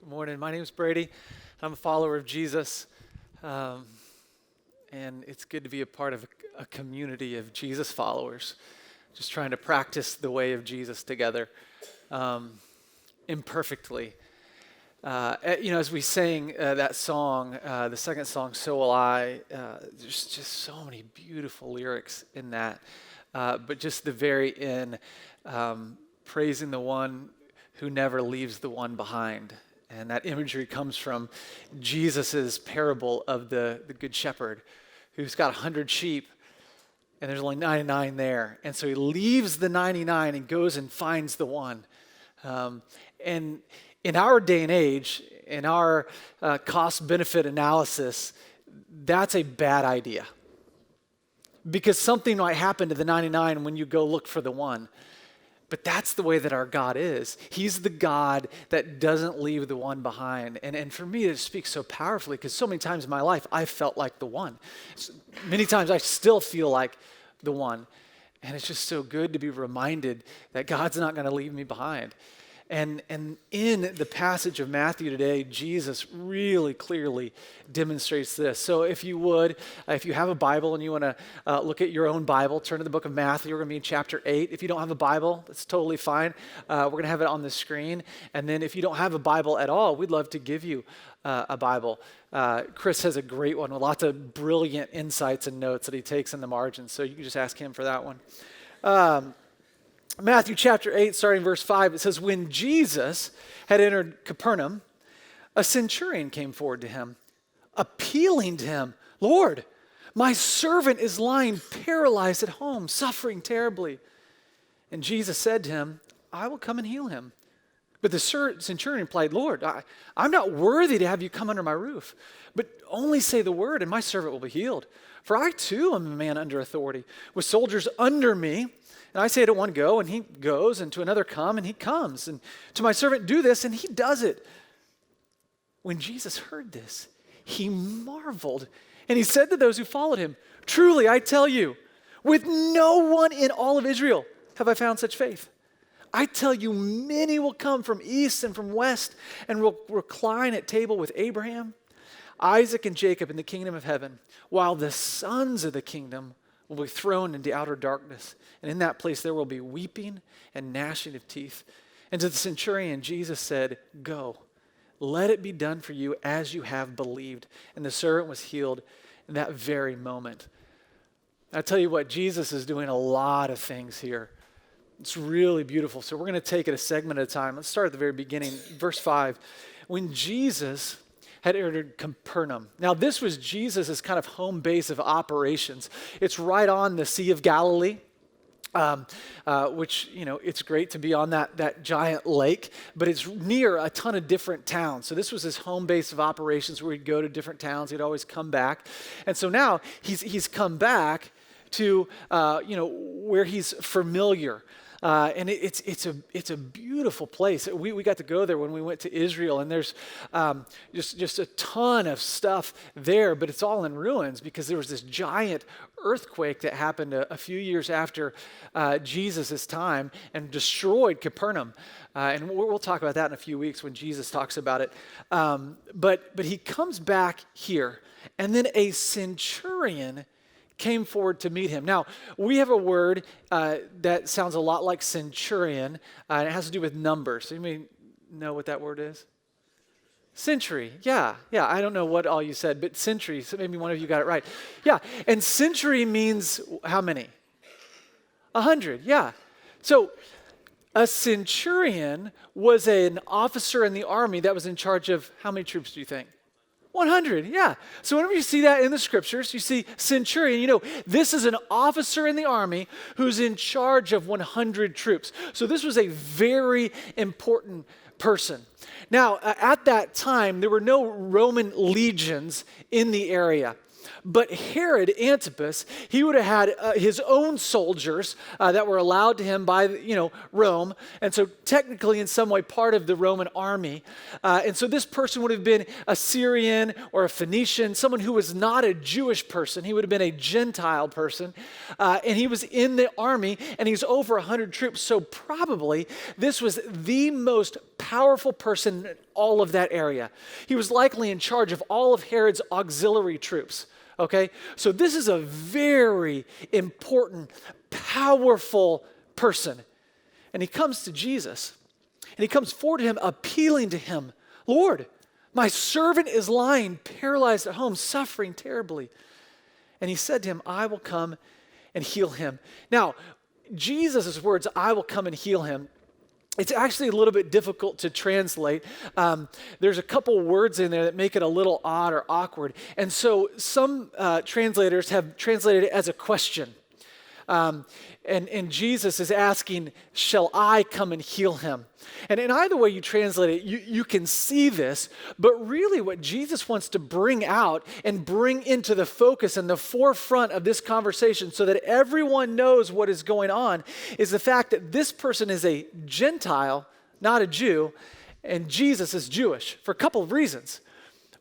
Morning. My name is Brady. I'm a follower of Jesus, and it's good to be a part of a community of Jesus followers, just trying to practice the way of Jesus together, imperfectly. As we sang that song, the second song, "So Will I," there's just so many beautiful lyrics in that. But just the very end, praising the one who never leaves the one behind. And that imagery comes from Jesus's parable of the Good Shepherd, who's got 100 sheep, and there's only 99 there. And so he leaves the 99 and goes and finds the one. And in our day and age, in our cost-benefit analysis, that's a bad idea. Because something might happen to the 99 when you go look for the one. But that's the way that our God is. He's the God that doesn't leave the one behind. And for me, it speaks so powerfully because so many times in my life, I felt like the one. Many times I still feel like the one. And it's just so good to be reminded that God's not going to leave me behind. And in the passage of Matthew today, Jesus really clearly demonstrates this. So if you would, if you have a Bible and you want to look at your own Bible, turn to the book of Matthew. We're going to be in chapter 8. If you don't have a Bible, that's totally fine. We're going to have it on the screen. And then if you don't have a Bible at all, we'd love to give you a Bible. Chris has a great one with lots of brilliant insights and notes that he takes in the margins. So you can just ask him for that one. Matthew chapter 8, starting verse 5, it says, "When Jesus had entered Capernaum, a centurion came forward to him, appealing to him, 'Lord, my servant is lying paralyzed at home, suffering terribly.' And Jesus said to him, 'I will come and heal him.' But the centurion replied, 'Lord, I'm not worthy to have you come under my roof, but only say the word and my servant will be healed. For I too am a man under authority, with soldiers under me. And I say to one, go, and he goes, and to another, come, and he comes. And to my servant, do this, and he does it.' When Jesus heard this, he marveled, and he said to those who followed him, 'Truly, I tell you, with no one in all of Israel have I found such faith. I tell you, many will come from east and from west and will recline at table with Abraham, Isaac, and Jacob in the kingdom of heaven, while the sons of the kingdom will be thrown into outer darkness. And in that place there will be weeping and gnashing of teeth.' And to the centurion, Jesus said, 'Go, let it be done for you as you have believed.' And the servant was healed in that very moment." I tell you what, Jesus is doing a lot of things here. It's really beautiful. So we're going to take it a segment at a time. Let's start at the very beginning. Verse 5. When Jesus had entered Capernaum. Now, this was Jesus' kind of home base of operations. It's right on the Sea of Galilee, which, it's great to be on that giant lake, but it's near a ton of different towns. So this was his home base of operations where he'd go to different towns. He'd always come back. And so now he's come back to, where he's familiar. And it's a beautiful place. We got to go there when we went to Israel, and there's just a ton of stuff there, but it's all in ruins because there was this giant earthquake that happened a few years after Jesus' time and destroyed Capernaum. And we'll talk about that in a few weeks when Jesus talks about it. But he comes back here, and then a centurion came forward to meet him. Now, we have a word that sounds a lot like centurion, and it has to do with numbers. You may know what that word is? Century. Yeah. I don't know what all you said, but century, so maybe one of you got it right. Yeah, and century means how many? 100, yeah. So a centurion was an officer in the army that was in charge of how many troops do you think? 100, yeah. So whenever you see that in the scriptures, you see centurion, this is an officer in the army who's in charge of 100 troops. So this was a very important person. Now, at that time, there were no Roman legions in the area. But Herod Antipas, he would have had his own soldiers that were allowed to him by, Rome. And so technically in some way part of the Roman army. And so this person would have been a Syrian or a Phoenician, someone who was not a Jewish person. He would have been a Gentile person. And he was in the army and he's over 100 troops. So probably this was the most powerful person in all of that area. He was likely in charge of all of Herod's auxiliary troops. Okay, so this is a very important, powerful person. And he comes to Jesus, and he comes forward to him, appealing to him, Lord, my servant is lying paralyzed at home, suffering terribly. And he said to him, I will come and heal him. Now, Jesus' words, I will come and heal him, it's actually a little bit difficult to translate. There's a couple words in there that make it a little odd or awkward. And so some translators have translated it as a question. And Jesus is asking, shall I come and heal him? And in either way you translate it, you can see this, but really what Jesus wants to bring out and bring into the focus and the forefront of this conversation so that everyone knows what is going on is the fact that this person is a Gentile, not a Jew, and Jesus is Jewish for a couple of reasons.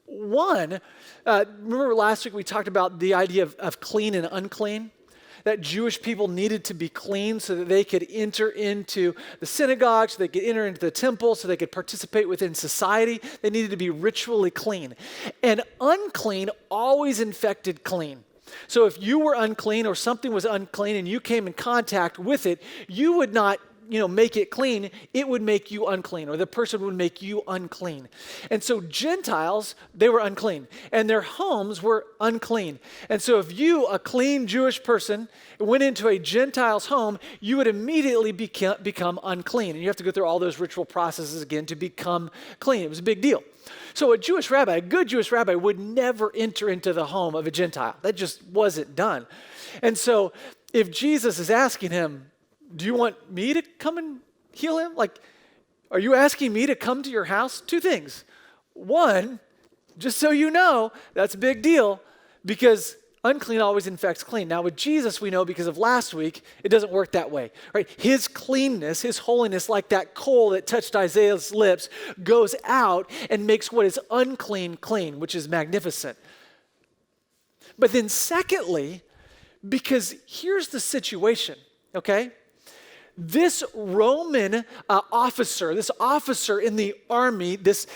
One, remember last week we talked about the idea of clean and unclean? That Jewish people needed to be clean so that they could enter into the synagogue, so they could enter into the temple, so they could participate within society. They needed to be ritually clean. And unclean always infected clean. So if you were unclean or something was unclean and you came in contact with it, you would not make it clean, it would make you unclean, or the person would make you unclean. And so Gentiles, they were unclean, and their homes were unclean. And so if you, a clean Jewish person, went into a Gentile's home, you would immediately become unclean. And you have to go through all those ritual processes again to become clean. It was a big deal. So a Jewish rabbi, a good Jewish rabbi, would never enter into the home of a Gentile. That just wasn't done. And so if Jesus is asking him, do you want me to come and heal him? Like, are you asking me to come to your house? Two things. One, just so you know, that's a big deal because unclean always infects clean. Now with Jesus, we know because of last week, it doesn't work that way, right? His cleanness, his holiness, like that coal that touched Isaiah's lips, goes out and makes what is unclean clean, which is magnificent. But then secondly, because here's the situation, okay? This Roman officer, this officer in the army, this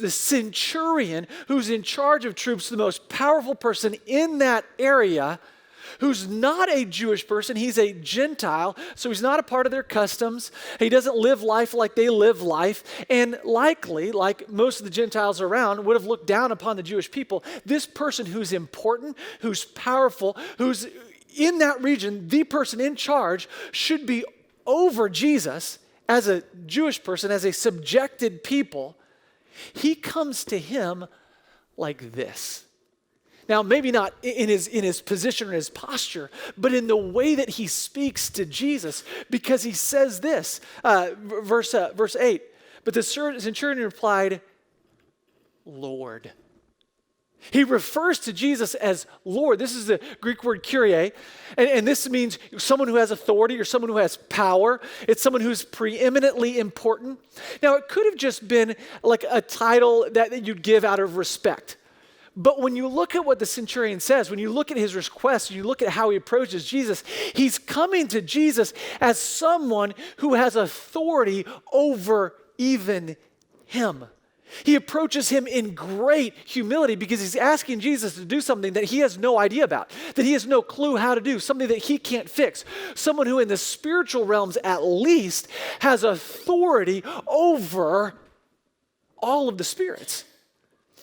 centurion who's in charge of troops, the most powerful person in that area, who's not a Jewish person, he's a Gentile, so he's not a part of their customs. He doesn't live life like they live life, and likely, like most of the Gentiles around, would have looked down upon the Jewish people. This person who's important, who's powerful, who's in that region, the person in charge, should be over Jesus as a Jewish person, as a subjected people. He comes to him like this. Now, maybe not in his position or his posture, but in the way that he speaks to Jesus, because he says this, verse 8, but the centurion replied, Lord. He refers to Jesus as Lord. This is the Greek word kyrie, and this means someone who has authority or someone who has power. It's someone who's preeminently important. Now, it could have just been like a title that you'd give out of respect. But when you look at what the centurion says, when you look at his request, you look at how he approaches Jesus, he's coming to Jesus as someone who has authority over even him. He approaches him in great humility because he's asking Jesus to do something that he has no idea about, that he has no clue how to do, something that he can't fix. Someone who in the spiritual realms at least has authority over all of the spirits.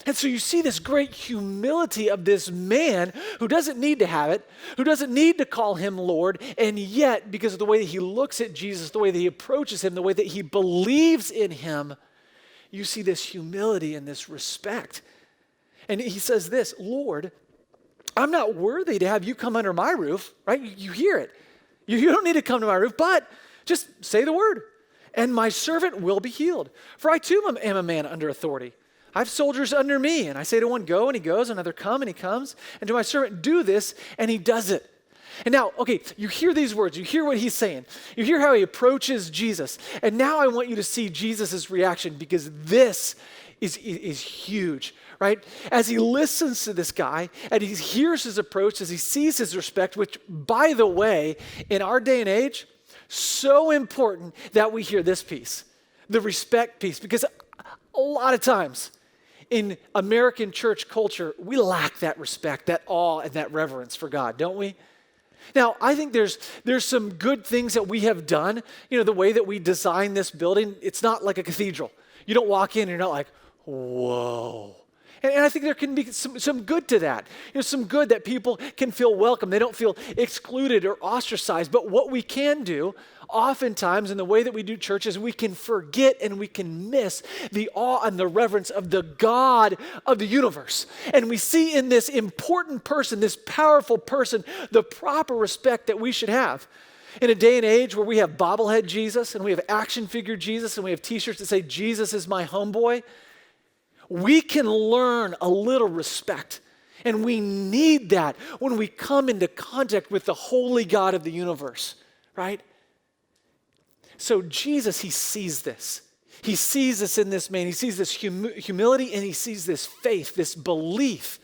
And so you see this great humility of this man who doesn't need to have it, who doesn't need to call him Lord, and yet because of the way that he looks at Jesus, the way that he approaches him, the way that he believes in him, you see this humility and this respect. And he says this, Lord, I'm not worthy to have you come under my roof, right? You hear it. You don't need to come to my roof, but just say the word, and my servant will be healed. For I too am a man under authority. I have soldiers under me, and I say to one, go, and he goes, another, come, and he comes, and to my servant, do this, and he does it. And now, okay, you hear these words, you hear what he's saying, you hear how he approaches Jesus, and now I want you to see Jesus' reaction because this is huge, right? As he listens to this guy, and he hears his approach, as he sees his respect, which, by the way, in our day and age, so important that we hear this piece, the respect piece, because a lot of times in American church culture, we lack that respect, that awe, and that reverence for God, don't we? Now, I think there's some good things that we have done. You know, the way that we design this building, it's not like a cathedral. You don't walk in and you're not like, whoa. And I think there can be some good to that. You know, some good that people can feel welcome. They don't feel excluded or ostracized. But what we can do, oftentimes in the way that we do church, is we can forget and we can miss the awe and the reverence of the God of the universe. And we see in this important person, this powerful person, the proper respect that we should have. In a day and age where we have bobblehead Jesus and we have action figure Jesus and we have t-shirts that say, Jesus is my homeboy, we can learn a little respect, and we need that when we come into contact with the holy God of the universe, right? So Jesus, he sees this. He sees this in this man. He sees this humility, and he sees this faith, this belief,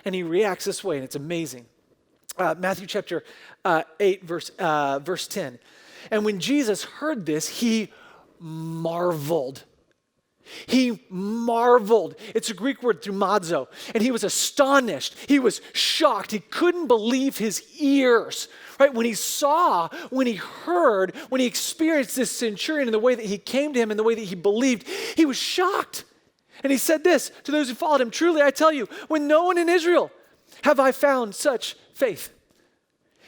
and he reacts this way, and it's amazing. Matthew chapter 8, verse 10. And when Jesus heard this, he marveled. He marveled. It's a Greek word, thumazo. And he was astonished. He was shocked. He couldn't believe his ears, right? When he saw, when he heard, when he experienced this centurion and the way that he came to him and the way that he believed, he was shocked. And he said this to those who followed him, truly I tell you, when no one in Israel have I found such faith.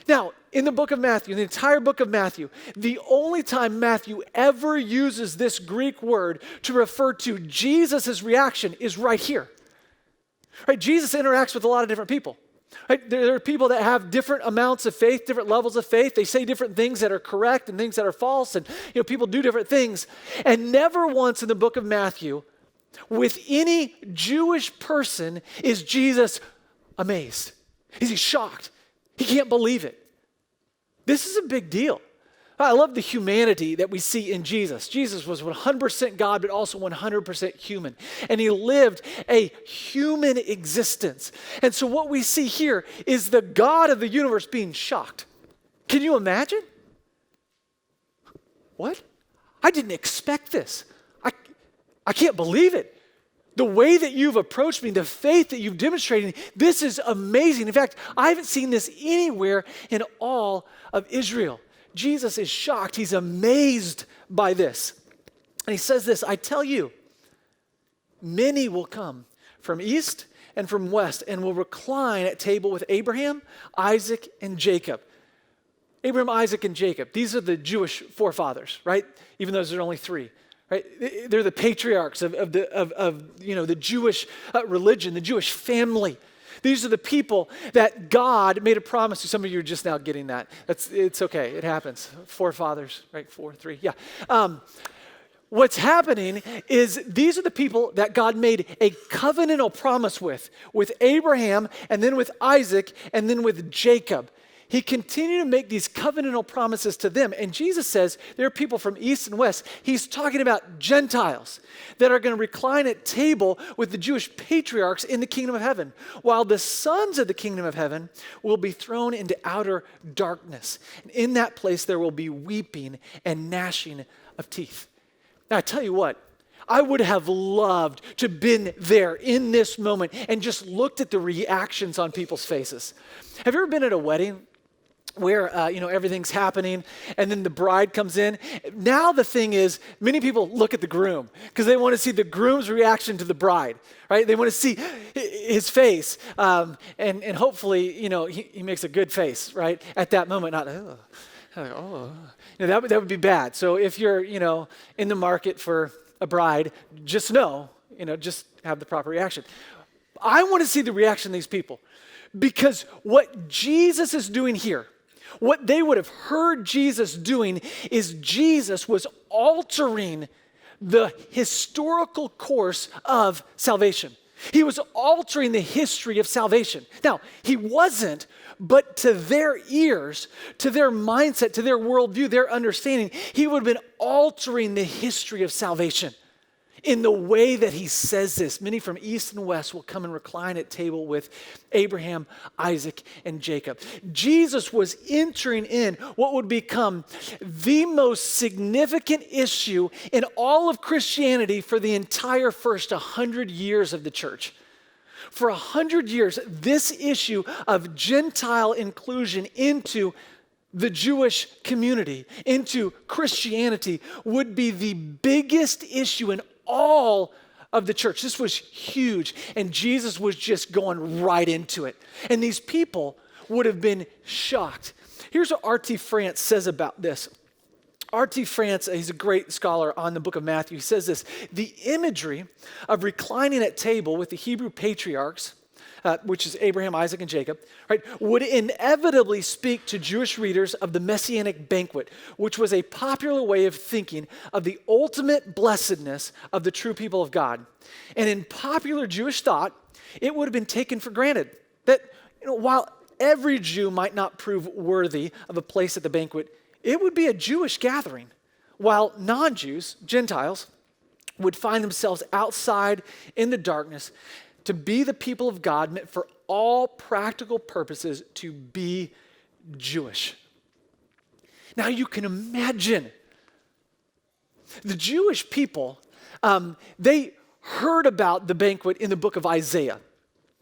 Now, in the book of Matthew, in the entire book of Matthew, the only time Matthew ever uses this Greek word to refer to Jesus' reaction is right here. Right? Jesus interacts with a lot of different people. Right? There are people that have different amounts of faith, different levels of faith. They say different things that are correct and things that are false, and people do different things. And never once in the book of Matthew, with any Jewish person, is Jesus amazed. Is he shocked? He can't believe it. This is a big deal. I love the humanity that we see in Jesus. Jesus was 100% God, but also 100% human. And he lived a human existence. And so what we see here is the God of the universe being shocked. Can you imagine? What? I didn't expect this. I can't believe it. The way that you've approached me, the faith that you've demonstrated, this is amazing. In fact, I haven't seen this anywhere in all of Israel. Jesus is shocked. He's amazed by this. And he says this, I tell you, many will come from east and from west and will recline at table with Abraham, Isaac, and Jacob. Abraham, Isaac, and Jacob. These are the Jewish forefathers, right? Even though there's only three. Right? They're the patriarchs of the Jewish religion, the Jewish family. These are the people that God made a promise to. Some of you are just now getting that. It's okay. It happens. Forefathers, right? 4, 3. Yeah. What's happening is these are the people that God made a covenantal promise with Abraham, and then with Isaac, and then with Jacob. He continued to make these covenantal promises to them. And Jesus says there are people from east and west. He's talking about Gentiles that are going to recline at table with the Jewish patriarchs in the kingdom of heaven, while the sons of the kingdom of heaven will be thrown into outer darkness. And in that place there will be weeping and gnashing of teeth. Now I tell you what, I would have loved to have been there in this moment and just looked at the reactions on people's faces. Have you ever been at a wedding where everything's happening and then the bride comes in? Now the thing is, many people look at the groom because they want to see the groom's reaction to the bride, right? They want to see his face, and hopefully he makes a good face, right, at that moment. Not that would be bad. So if you're in the market for a bride, just just have the proper reaction. I want to see the reaction of these people, because what Jesus is doing here, what they would have heard Jesus doing, is Jesus was altering the historical course of salvation. He was altering the history of salvation. Now, he wasn't, but to their ears, to their mindset, to their worldview, their understanding, he would have been altering the history of salvation in the way that he says this. Many from east and west will come and recline at table with Abraham, Isaac, and Jacob. Jesus was entering in what would become the most significant issue in all of Christianity for the entire first 100 years of the church. For 100 years, this issue of Gentile inclusion into the Jewish community, into Christianity, would be the biggest issue in all of the church. This was huge, and Jesus was just going right into it. And these people would have been shocked. Here's what R.T. France says about this. R.T. France, he's a great scholar on the book of Matthew. He says this: the imagery of reclining at table with the Hebrew patriarchs, which is Abraham, Isaac, and Jacob, right, would inevitably speak to Jewish readers of the Messianic banquet, which was a popular way of thinking of the ultimate blessedness of the true people of God. And in popular Jewish thought, it would have been taken for granted that, while every Jew might not prove worthy of a place at the banquet, it would be a Jewish gathering, while non-Jews, Gentiles, would find themselves outside in the darkness to be the people of God, meant for all practical purposes to be Jewish. Now you can imagine the Jewish people, they heard about the banquet in the book of Isaiah,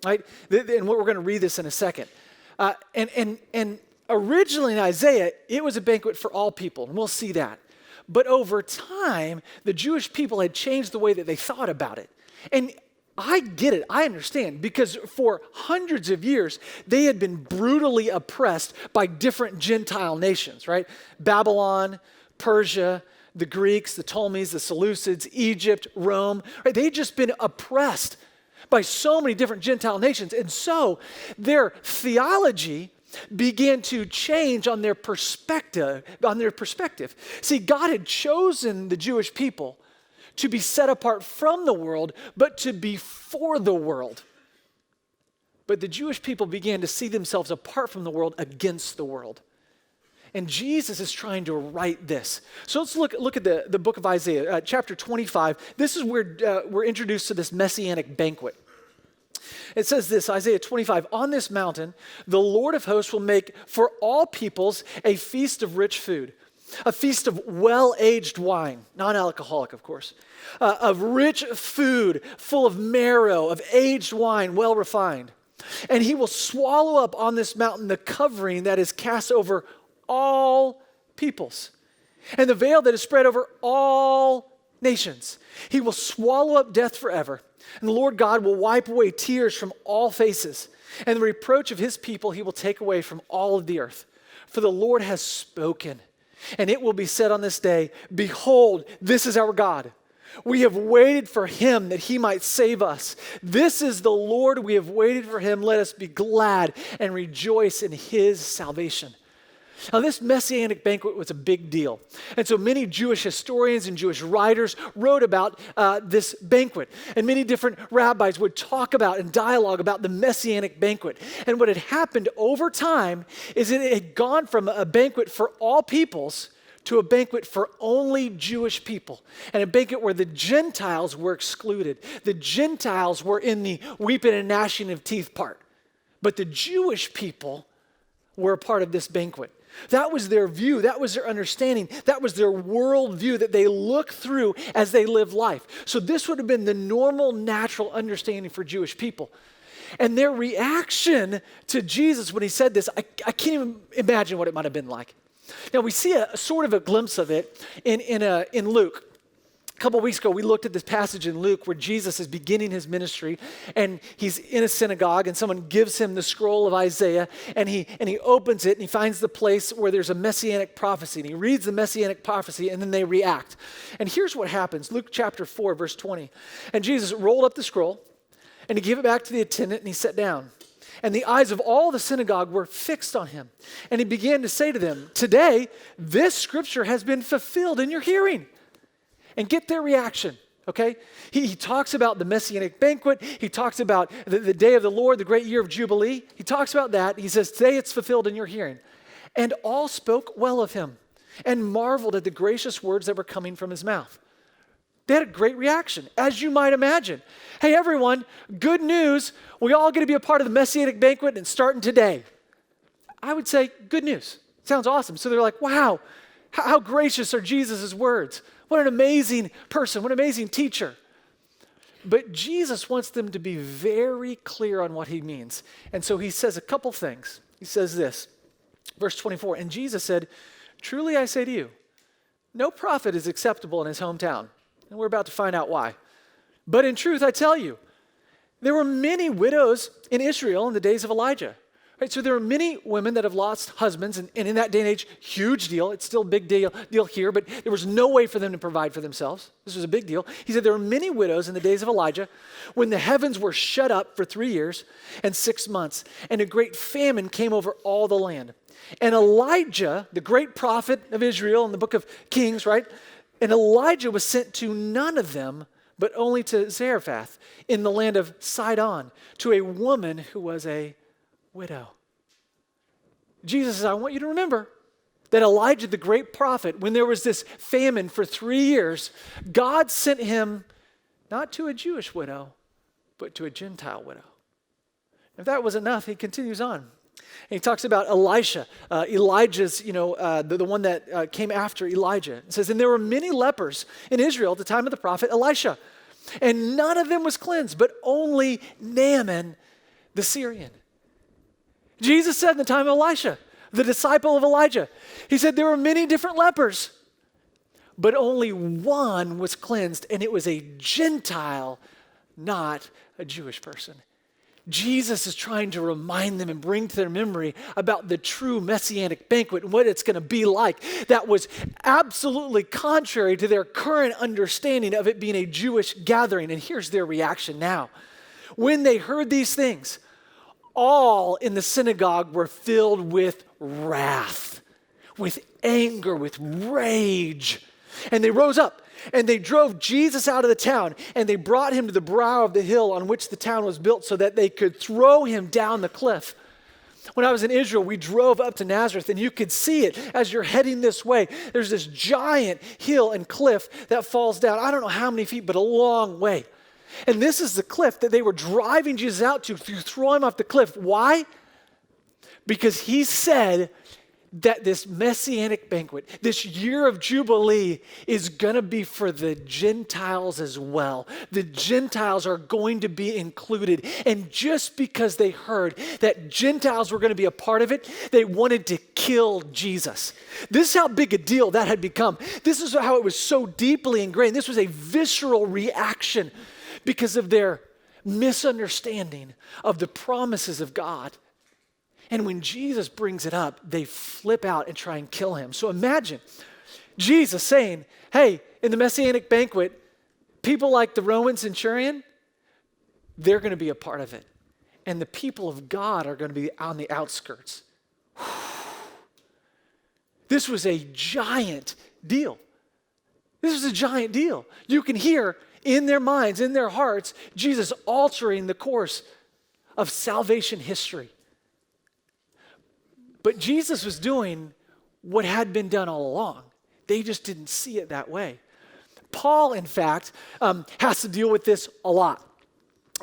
right? And we're going to read this in a second. And originally in Isaiah, it was a banquet for all people, and we'll see that. But over time, the Jewish people had changed the way that they thought about it. And I get it, I understand, because for hundreds of years, they had been brutally oppressed by different Gentile nations, right? Babylon, Persia, the Greeks, the Ptolemies, the Seleucids, Egypt, Rome, right? They had just been oppressed by so many different Gentile nations. And so their theology began to change on their perspective. See, God had chosen the Jewish people to be set apart from the world, but to be for the world. But the Jewish people began to see themselves apart from the world, against the world. And Jesus is trying to right this. So let's look at the book of Isaiah, chapter 25. This is where we're introduced to this messianic banquet. It says this, Isaiah 25, on this mountain, the Lord of hosts will make for all peoples a feast of rich food, a feast of well-aged wine, non-alcoholic, of course, of rich food full of marrow, of aged wine, well-refined. And he will swallow up on this mountain the covering that is cast over all peoples, and the veil that is spread over all nations. He will swallow up death forever, and the Lord God will wipe away tears from all faces, and the reproach of his people he will take away from all of the earth. For the Lord has spoken. And it will be said on this day, behold, this is our God. We have waited for him that he might save us. This is the Lord, we have waited for him. Let us be glad and rejoice in his salvation. Now, this messianic banquet was a big deal. And so many Jewish historians and Jewish writers wrote about this banquet. And many different rabbis would talk about and dialogue about the messianic banquet. And what had happened over time is that it had gone from a banquet for all peoples to a banquet for only Jewish people, and a banquet where the Gentiles were excluded. The Gentiles were in the weeping and gnashing of teeth part, but the Jewish people were a part of this banquet. That was their view. That was their understanding. That was their worldview that they looked through as they lived life. So this would have been the normal, natural understanding for Jewish people. And their reaction to Jesus when he said this, I can't even imagine what it might have been like. Now, we see a sort of a glimpse of it in Luke. A couple weeks ago, we looked at this passage in Luke where Jesus is beginning his ministry, and he's in a synagogue, and someone gives him the scroll of Isaiah, and he opens it, and he finds the place where there's a messianic prophecy, and he reads the messianic prophecy, and then they react. And here's what happens, Luke chapter 4, verse 20. And Jesus rolled up the scroll, and he gave it back to the attendant, and he sat down. And the eyes of all the synagogue were fixed on him. And he began to say to them, today, this scripture has been fulfilled in your hearing. And get their reaction, okay? He talks about the messianic banquet. He talks about the day of the Lord, the great year of Jubilee. He talks about that. He says, today it's fulfilled in your hearing. And all spoke well of him and marveled at the gracious words that were coming from his mouth. They had a great reaction, as you might imagine. Hey, everyone, good news. We all get to be a part of the Messianic banquet and starting today. I would say, good news. Sounds awesome. So they're like, wow, how gracious are Jesus' words. What an amazing person. What an amazing teacher. But Jesus wants them to be very clear on what he means. And so he says a couple things. He says this, verse 24, and Jesus said, truly I say to you, no prophet is acceptable in his hometown. And we're about to find out why. But in truth, I tell you, there were many widows in Israel in the days of Elijah. Right? So there are many women that have lost husbands, and in that day and age, huge deal. It's still a big deal here, but there was no way for them to provide for themselves. This was a big deal. He said there were many widows in the days of Elijah when the heavens were shut up for 3 years and 6 months, and a great famine came over all the land. And Elijah, the great prophet of Israel in the book of Kings, right? And Elijah was sent to none of them, but only to Zarephath in the land of Sidon, to a woman who was a widow. Jesus says, I want you to remember that Elijah, the great prophet, when there was this famine for 3 years, God sent him not to a Jewish widow, but to a Gentile widow. If that was enough, he continues on. And he talks about Elisha, Elijah's, the one that came after Elijah. It says, and there were many lepers in Israel at the time of the prophet Elisha, and none of them was cleansed, but only Naaman the Syrian. Jesus said in the time of Elisha, the disciple of Elijah, he said there were many different lepers, but only one was cleansed, and it was a Gentile, not a Jewish person. Jesus is trying to remind them and bring to their memory about the true Messianic banquet and what it's going to be like. That was absolutely contrary to their current understanding of it being a Jewish gathering. And here's their reaction now. When they heard these things, all in the synagogue were filled with wrath, with anger, with rage. And they rose up and they drove Jesus out of the town, and they brought him to the brow of the hill on which the town was built so that they could throw him down the cliff. When I was in Israel, we drove up to Nazareth, and you could see it as you're heading this way. There's this giant hill and cliff that falls down, I don't know how many feet, but a long way. And this is the cliff that they were driving Jesus out to throw him off the cliff. Why? Because he said that this Messianic banquet, this year of Jubilee, is going to be for the Gentiles as well. The Gentiles are going to be included. And just because they heard that Gentiles were going to be a part of it, they wanted to kill Jesus. This is how big a deal that had become. This is how it was so deeply ingrained. This was a visceral reaction because of their misunderstanding of the promises of God. And when Jesus brings it up, they flip out and try and kill him. So imagine Jesus saying, hey, in the Messianic banquet, people like the Roman centurion, they're going to be a part of it. And the people of God are going to be on the outskirts. This was a giant deal. This was a giant deal. You can hear in their minds, in their hearts, Jesus altering the course of salvation history. But Jesus was doing what had been done all along. They just didn't see it that way. Paul, in fact, has to deal with this a lot.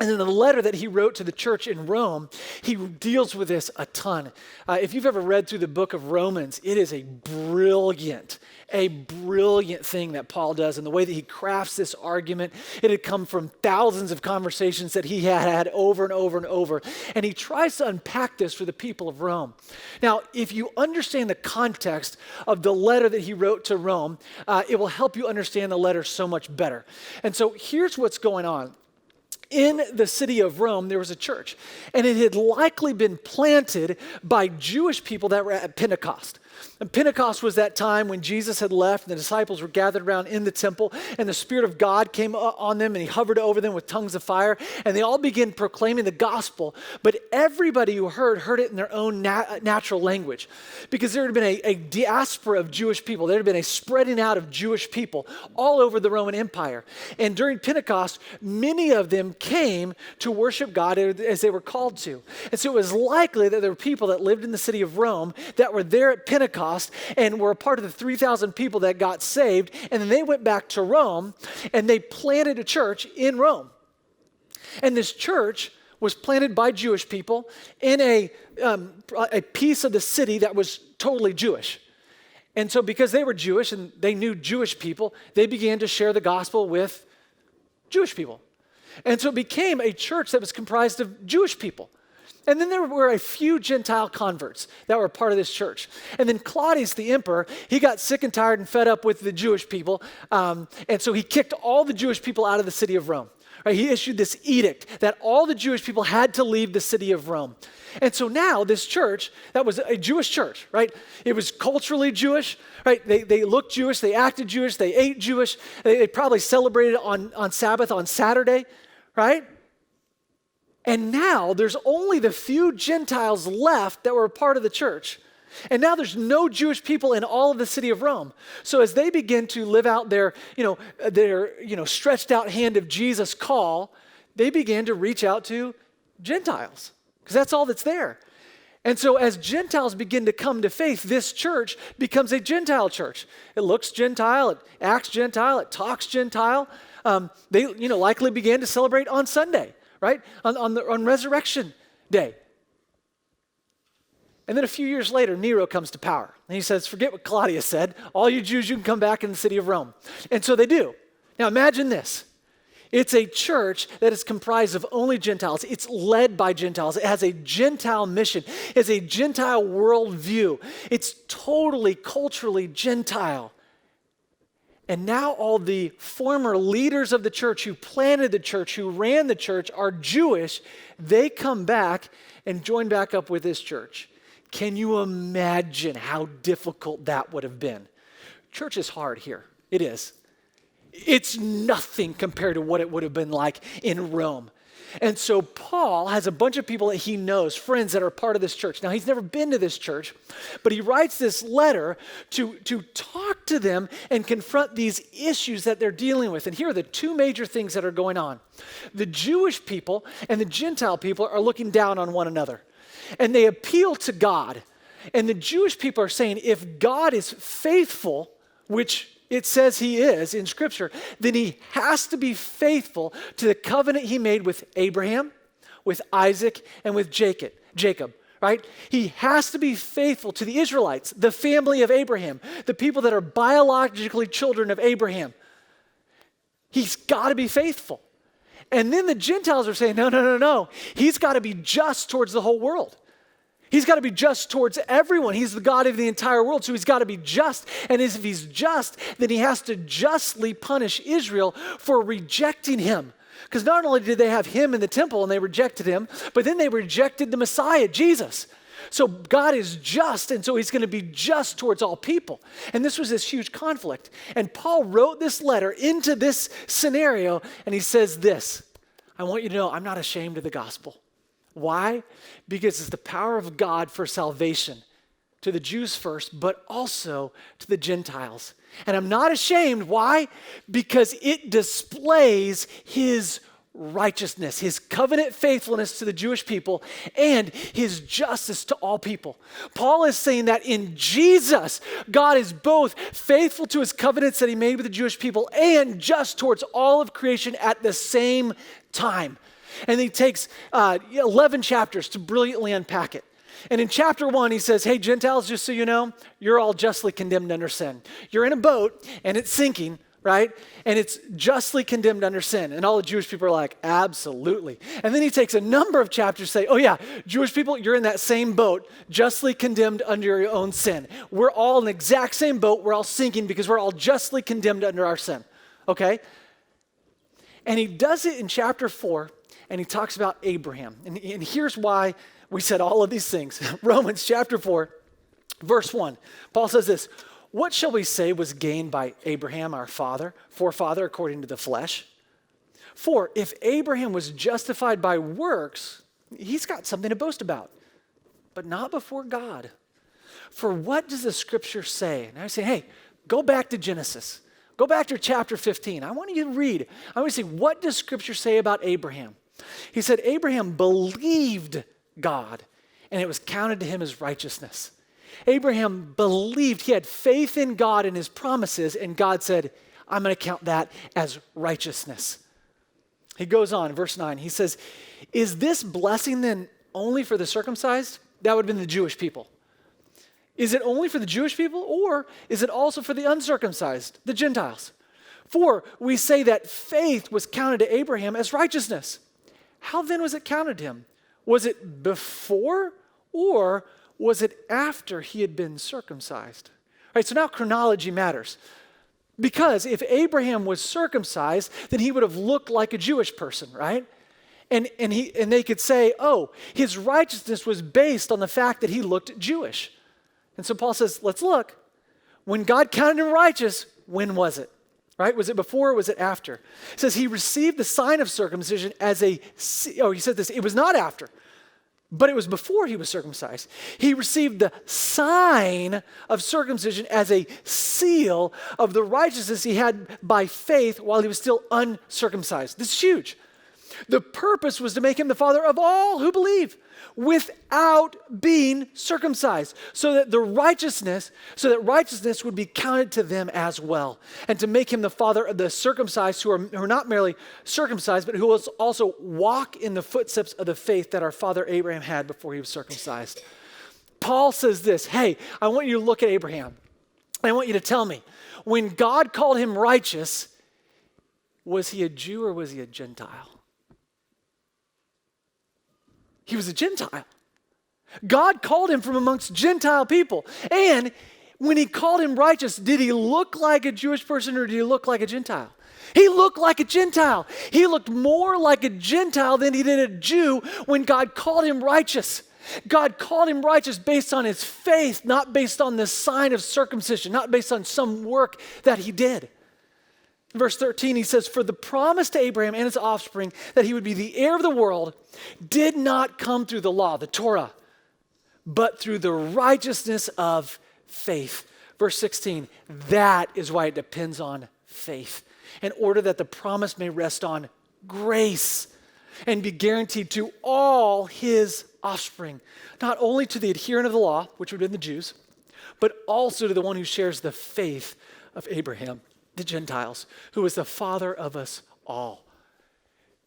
And in the letter that he wrote to the church in Rome, he deals with this a ton. If you've ever read through the book of Romans, it is a brilliant thing that Paul does, and the way that he crafts this argument. It had come from thousands of conversations that he had over and over and over, and he tries to unpack this for the people of Rome. Now, if you understand the context of the letter that he wrote to Rome, it will help you understand the letter so much better. And so here's what's going on. In the city of Rome, there was a church, and it had likely been planted by Jewish people that were at Pentecost. And Pentecost was that time when Jesus had left and the disciples were gathered around in the temple, and the Spirit of God came on them and he hovered over them with tongues of fire, and they all began proclaiming the gospel. But everybody who heard it in their own natural language, because there had been a diaspora of Jewish people. There had been a spreading out of Jewish people all over the Roman Empire. And during Pentecost, many of them came to worship God as they were called to. And so it was likely that there were people that lived in the city of Rome that were there at Pentecost and were a part of the 3,000 people that got saved. And then they went back to Rome and they planted a church in Rome. And this church was planted by Jewish people in a piece of the city that was totally Jewish. And so because they were Jewish and they knew Jewish people, they began to share the gospel with Jewish people. And so it became a church that was comprised of Jewish people. And then there were a few Gentile converts that were part of this church. And then Claudius, the emperor, he got sick and tired and fed up with the Jewish people. And so he kicked all the Jewish people out of the city of Rome. Right? He issued this edict that all the Jewish people had to leave the city of Rome. And so now this church, that was a Jewish church, right? It was culturally Jewish, right? They looked Jewish, they acted Jewish, they ate Jewish, they probably celebrated on Sabbath on Saturday, right? And now there's only the few Gentiles left that were a part of the church. And now there's no Jewish people in all of the city of Rome. So as they begin to live out their stretched out hand of Jesus call, they began to reach out to Gentiles because that's all that's there. And so as Gentiles begin to come to faith, this church becomes a Gentile church. It looks Gentile, it acts Gentile, it talks Gentile. They likely began to celebrate on Sunday, right? On Resurrection Day. And then a few years later, Nero comes to power. And he says, forget what Claudius said. All you Jews, you can come back in the city of Rome. And so they do. Now imagine this. It's a church that is comprised of only Gentiles. It's led by Gentiles. It has a Gentile mission. It has a Gentile worldview. It's totally culturally Gentile. And now all the former leaders of the church who planted the church, who ran the church, are Jewish. They come back and join back up with this church. Can you imagine how difficult that would have been? Church is hard here. It is. It's nothing compared to what it would have been like in Rome. And so Paul has a bunch of people that he knows, friends that are part of this church. Now, he's never been to this church, but he writes this letter to talk to them and confront these issues that they're dealing with. And here are the two major things that are going on. The Jewish people and the Gentile people are looking down on one another. And they appeal to God. And the Jewish people are saying, if God is faithful, which it says he is in Scripture, then he has to be faithful to the covenant he made with Abraham, with Isaac, and with Jacob, right? He has to be faithful to the Israelites, the family of Abraham, the people that are biologically children of Abraham. He's got to be faithful. And then the Gentiles are saying, no. He's got to be just towards the whole world. He's got to be just towards everyone. He's the God of the entire world, so he's got to be just. And if he's just, then he has to justly punish Israel for rejecting him. Because not only did they have him in the temple and they rejected him, but then they rejected the Messiah, Jesus. So God is just, and so he's going to be just towards all people. And this was this huge conflict. And Paul wrote this letter into this scenario, and he says this, I want you to know I'm not ashamed of the gospel. Why? Because it's the power of God for salvation to the Jews first, but also to the Gentiles. And I'm not ashamed. Why? Because it displays his righteousness, his covenant faithfulness to the Jewish people, and his justice to all people. Paul is saying that in Jesus, God is both faithful to his covenants that he made with the Jewish people and just towards all of creation at the same time. And he takes 11 chapters to brilliantly unpack it. And in chapter 1, he says, hey, Gentiles, just so you know, you're all justly condemned under sin. You're in a boat, and it's sinking, right? And it's justly condemned under sin. And all the Jewish people are like, absolutely. And then he takes a number of chapters to say, oh yeah, Jewish people, you're in that same boat, justly condemned under your own sin. We're all in the exact same boat. We're all sinking because we're all justly condemned under our sin, okay? And he does it in chapter 4, and he talks about Abraham. And here's why we said all of these things. Romans chapter 4, verse 1. Paul says this, what shall we say was gained by Abraham, our forefather, according to the flesh? For if Abraham was justified by works, he's got something to boast about, but not before God. For what does the scripture say? And I say, hey, go back to Genesis. Go back to chapter 15. I want you to read. I want you to see, what does Scripture say about Abraham? He said, Abraham believed God, and it was counted to him as righteousness. Abraham believed, he had faith in God and his promises, and God said, I'm going to count that as righteousness. He goes on, verse 9, he says, is this blessing then only for the circumcised? That would have been the Jewish people. Is it only for the Jewish people, or is it also for the uncircumcised, the Gentiles? For we say that faith was counted to Abraham as righteousness. How then was it counted to him? Was it before, or was it after he had been circumcised? All right, so now chronology matters. Because if Abraham was circumcised, then he would have looked like a Jewish person, right? And they could say, oh, his righteousness was based on the fact that he looked Jewish. And so Paul says, let's look. When God counted him righteous, when was it? Right? Was it before or was it after? It says he received the sign of circumcision as he said this, it was not after, but it was before he was circumcised. He received the sign of circumcision as a seal of the righteousness he had by faith while he was still uncircumcised. This is huge. The purpose was to make him the father of all who believe without being circumcised, so that righteousness would be counted to them as well, and to make him the father of the circumcised who are not merely circumcised, but who will also walk in the footsteps of the faith that our father Abraham had before he was circumcised. Paul says this, hey, I want you to look at Abraham. I want you to tell me, when God called him righteous, was he a Jew or was he a Gentile? He was a Gentile. God called him from amongst Gentile people. And when he called him righteous, did he look like a Jewish person or did he look like a Gentile? He looked like a Gentile. He looked more like a Gentile than he did a Jew when God called him righteous. God called him righteous based on his faith, not based on the sign of circumcision, not based on some work that he did. In verse 13, he says, for the promise to Abraham and his offspring that he would be the heir of the world did not come through the law, the Torah, but through the righteousness of faith. Verse 16, that is why it depends on faith, in order that the promise may rest on grace and be guaranteed to all his offspring, not only to the adherent of the law, which would have been the Jews, but also to the one who shares the faith of Abraham, the Gentiles, who is the father of us all.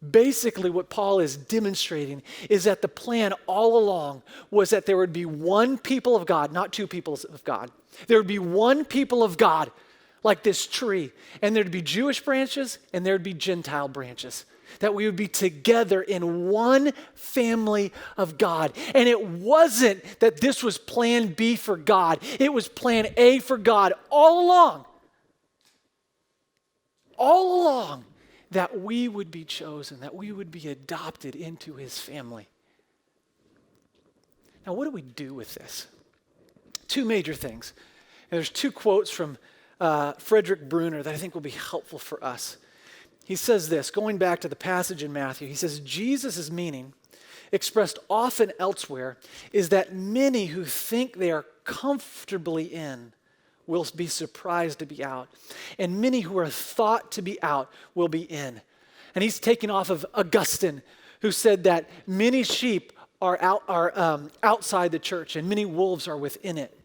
Basically, what Paul is demonstrating is that the plan all along was that there would be one people of God, not two peoples of God. There would be one people of God, like this tree, and there'd be Jewish branches and there'd be Gentile branches. That we would be together in one family of God. And it wasn't that this was plan B for God. It was plan A for God all along. All along, that we would be chosen, that we would be adopted into his family. Now, what do we do with this? Two major things. And there's two quotes from Frederick Bruner that I think will be helpful for us. He says this, going back to the passage in Matthew, he says, Jesus' meaning, expressed often elsewhere, is that many who think they are comfortably in will be surprised to be out. And many who are thought to be out will be in. And he's taking off of Augustine, who said that many sheep are outside the church and many wolves are within it.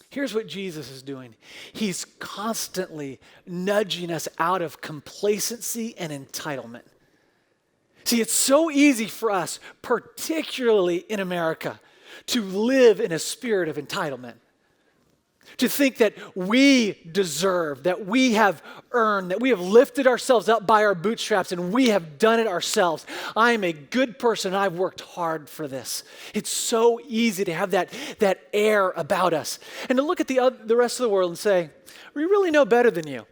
Here's what Jesus is doing. He's constantly nudging us out of complacency and entitlement. See, it's so easy for us, particularly in America, to live in a spirit of entitlement. To think that we deserve, that we have earned, that we have lifted ourselves up by our bootstraps and we have done it ourselves. I am a good person and I've worked hard for this. It's so easy to have that air about us. And to look at the rest of the world and say, we really know better than you.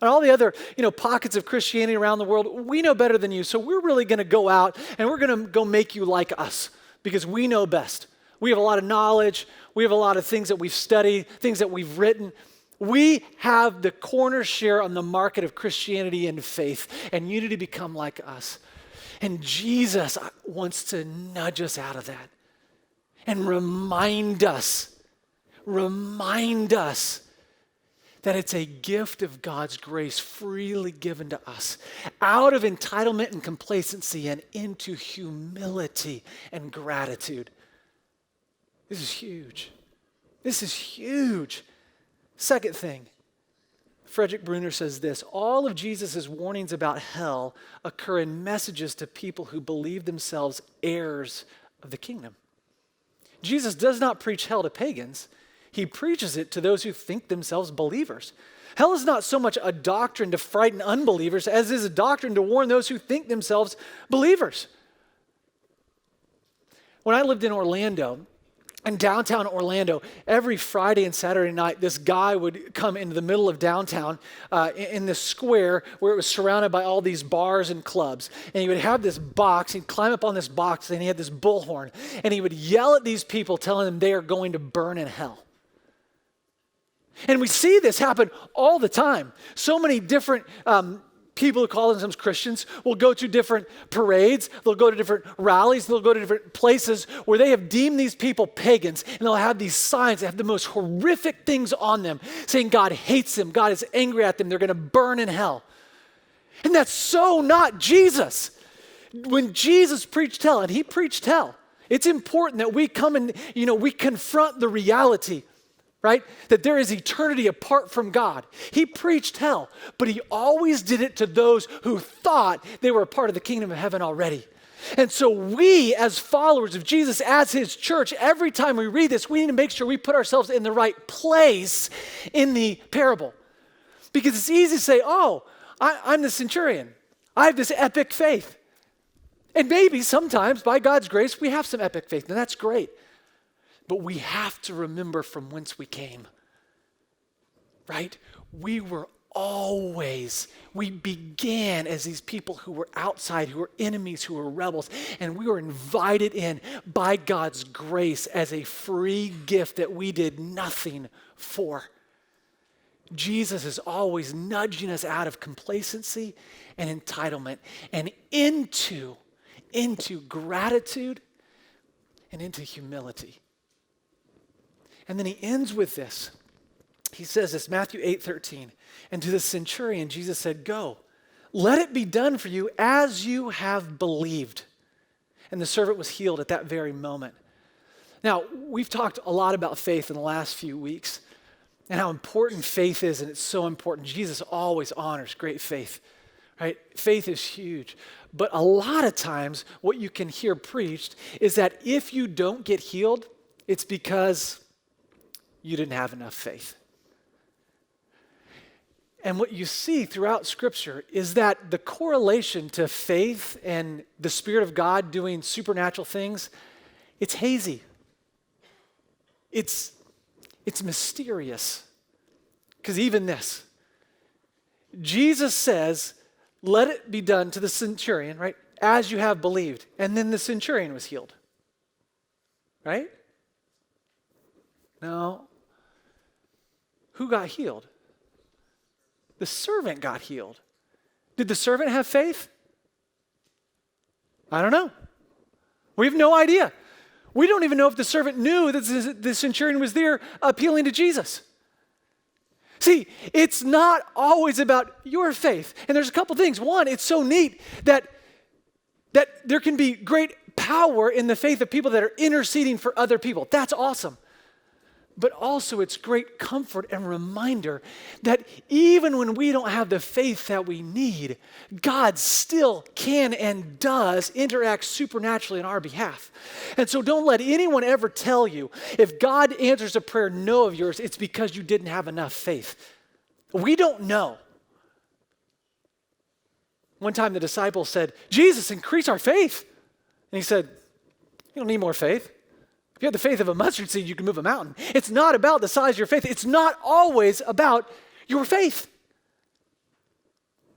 And all the other, pockets of Christianity around the world, we know better than you. So we're really going to go out and we're going to go make you like us because we know best. We have a lot of knowledge. We have a lot of things that we've studied, things that we've written. We have the corner share on the market of Christianity and faith, and you need to become like us. And Jesus wants to nudge us out of that and remind us that it's a gift of God's grace freely given to us out of entitlement and complacency and into humility and gratitude. This is huge. This is huge. Second thing, Frederick Bruner says this: all of Jesus' warnings about hell occur in messages to people who believe themselves heirs of the kingdom. Jesus does not preach hell to pagans. He preaches it to those who think themselves believers. Hell is not so much a doctrine to frighten unbelievers as is a doctrine to warn those who think themselves believers. When I lived in Orlando, in downtown Orlando, every Friday and Saturday night, this guy would come into the middle of downtown in this square where it was surrounded by all these bars and clubs. And he would have this box, he'd climb up on this box, and he had this bullhorn. And he would yell at these people, telling them they are going to burn in hell. And we see this happen all the time. So many different people who call themselves Christians will go to different parades, they'll go to different rallies, they'll go to different places where they have deemed these people pagans, and they'll have these signs that have the most horrific things on them, saying God hates them, God is angry at them, they're going to burn in hell. And that's so not Jesus. When Jesus preached hell, and he preached hell, it's important that we come and, we confront the reality, right? That there is eternity apart from God. He preached hell, but he always did it to those who thought they were a part of the kingdom of heaven already. And so we, as followers of Jesus, as his church, every time we read this, we need to make sure we put ourselves in the right place in the parable. Because it's easy to say, I'm the centurion. I have this epic faith. And maybe sometimes, by God's grace, we have some epic faith, and that's great. But we have to remember from whence we came, right? We began as these people who were outside, who were enemies, who were rebels, and we were invited in by God's grace as a free gift that we did nothing for. Jesus is always nudging us out of complacency and entitlement and into gratitude and into humility. And then he ends with this. He says this, Matthew 8:13. And to the centurion, Jesus said, "Go, let it be done for you as you have believed." And the servant was healed at that very moment. Now, we've talked a lot about faith in the last few weeks and how important faith is, and it's so important. Jesus always honors great faith, right? Faith is huge. But a lot of times, what you can hear preached is that if you don't get healed, it's because you didn't have enough faith. And what you see throughout Scripture is that the correlation to faith and the Spirit of God doing supernatural things, it's hazy. It's mysterious. Because even this, Jesus says, let it be done to the centurion, right? As you have believed. And then the centurion was healed. Right? No. Who got healed? The servant got healed. Did the servant have faith? I don't know. We have no idea. We don't even know if the servant knew that the centurion was there appealing to Jesus. See, it's not always about your faith. And there's a couple things. One, it's so neat that there can be great power in the faith of people that are interceding for other people. That's awesome. But also it's great comfort and reminder that even when we don't have the faith that we need, God still can and does interact supernaturally on our behalf. And so don't let anyone ever tell you if God answers a prayer no of yours, it's because you didn't have enough faith. We don't know. One time the disciples said, "Jesus, increase our faith." And he said, "You don't need more faith. If you have the faith of a mustard seed, you can move a mountain." It's not about the size of your faith. It's not always about your faith.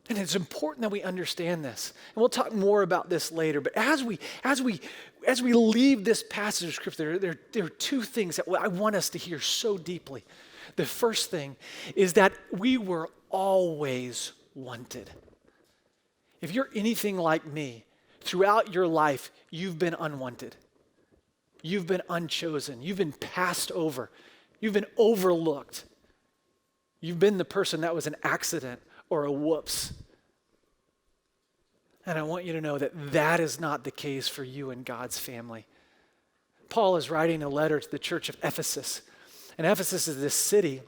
And it's important that we understand this. And we'll talk more about this later. But as we leave this passage of Scripture, there are two things that I want us to hear so deeply. The first thing is that we were always wanted. If you're anything like me, throughout your life, you've been unwanted. You've been unchosen. You've been passed over. You've been overlooked. You've been the person that was an accident or a whoops. And I want you to know that that is not the case for you and God's family. Paul is writing a letter to the church of Ephesus. And Ephesus is this city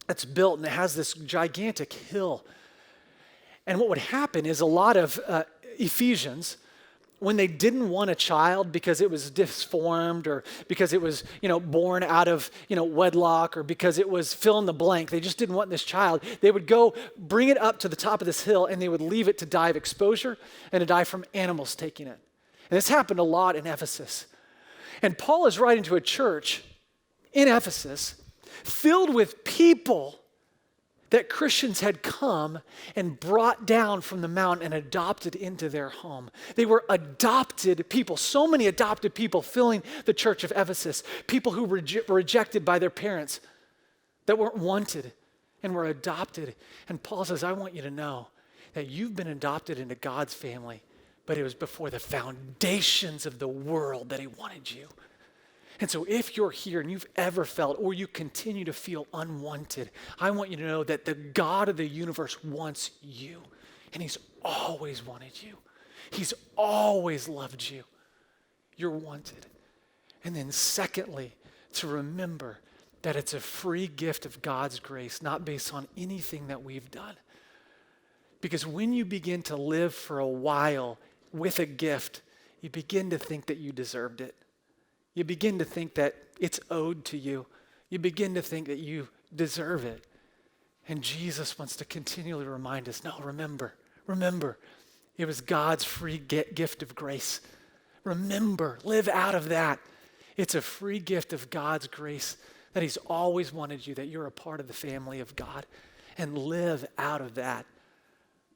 that's built and it has this gigantic hill. And what would happen is a lot of Ephesians, when they didn't want a child because it was disformed or because it was, born out of, wedlock or because it was fill in the blank, they just didn't want this child, they would go bring it up to the top of this hill and they would leave it to die of exposure and to die from animals taking it. And this happened a lot in Ephesus. And Paul is writing to a church in Ephesus filled with people that Christians had come and brought down from the mountain and adopted into their home. They were adopted people, so many adopted people filling the church of Ephesus, people who were rejected by their parents, that weren't wanted and were adopted. And Paul says, I want you to know that you've been adopted into God's family, but it was before the foundations of the world that he wanted you. And so if you're here and you've ever felt or you continue to feel unwanted, I want you to know that the God of the universe wants you. And he's always wanted you. He's always loved you. You're wanted. And then secondly, to remember that it's a free gift of God's grace, not based on anything that we've done. Because when you begin to live for a while with a gift, you begin to think that you deserved it. You begin to think that it's owed to you. You begin to think that you deserve it. And Jesus wants to continually remind us, no, remember, it was God's free gift of grace. Remember, live out of that. It's a free gift of God's grace that he's always wanted you, that you're a part of the family of God. And live out of that.